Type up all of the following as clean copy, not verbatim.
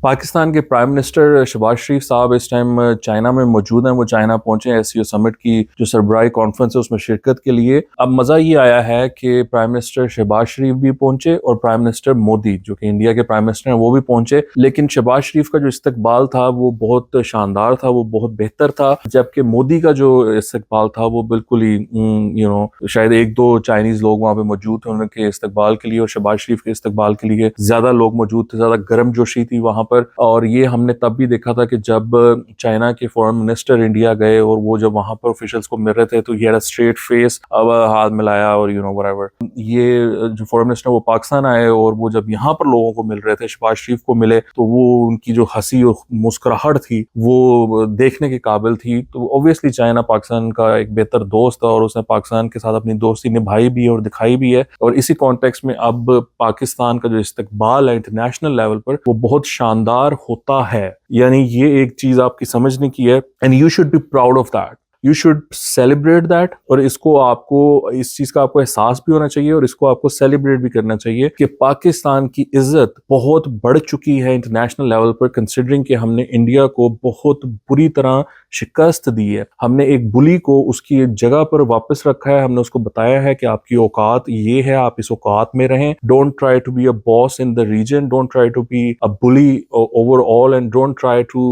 پاکستان کے prime minister Shahbaz شریف صاحب اس time China میں موجود ہیں. وہ چائنا پہنچے ایس سی او سمٹ کی جو سربراہی کانفرنس ہے اس میں شرکت کے لیے. اب مزہ یہ آیا ہے کہ پرائم منسٹر شہباز شریف بھی پہنچے اور پرائم منسٹر مودی جو کہ انڈیا کے پرائم منسٹر ہیں وہ بھی پہنچے. لیکن شہباز شریف کا جو استقبال تھا وہ بہت شاندار تھا, وہ بہت بہتر تھا, جبکہ مودی کا جو استقبال تھا وہ بالکل ہی شاید ایک دو چائنیز لوگ وہاں پہ موجود تھے ان کے استقبال کے لیے, اور شہباز شریف کے استقبال کے لیے زیادہ لوگ موجود تھے, زیادہ گرم جوشی تھی وہاں پر. اور یہ ہم نے تب بھی دیکھا تھا کہ جب چائنا کے فورن منسٹر انڈیا گئے اور وہ جب وہاں پر آفیشلز کو مل رہے تھے تو یہ اسٹریٹ فیس اب ہاتھ ملایا اور یہ جو فورن منسٹر وہ پاکستان آئے اور وہ جب یہاں پر لوگوں کو مل رہے تھے, شہباز شریف کو ملے, تو وہ ان کی جو ہنسی اور مسکراہٹ تھی وہ دیکھنے کے قابل تھی. تو اوبویسلی چائنا پاکستان کا ایک بہتر دوست تھا اور اس نے پاکستان کے ساتھ اپنی دوستی نبھائی بھی ہے اور دکھائی بھی ہے. اور اسی کانٹیکس میں اب پاکستان کا جو استقبال ہے انٹرنیشنل لیول پر وہ بہت شاندار ہوتا ہے. یعنی یہ ایک چیز آپ کی سمجھنے کی ہے, and you should be proud of that, you should celebrate that. اور اس کو آپ کو اس چیز کا آپ کو احساس بھی ہونا چاہیے اور اس کو آپ کو سیلیبریٹ بھی کرنا چاہیے کہ پاکستان کی عزت بہت بڑھ چکی ہے انٹرنیشنل لیول پر, کنسیڈرنگ کہ ہم نے انڈیا کو بہت بری طرح شکست دی ہے. ہم نے ایک بلی کو اس کی جگہ پر واپس رکھا ہے, ہم نے اس کو بتایا ہے کہ آپ کی اوقات یہ ہے, آپ اس اوقات میں رہیں. Don't try to be a boss in the region, don't try to be a bully over all, and don't try to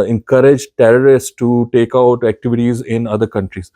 encourage terrorists to take out activities in other countries.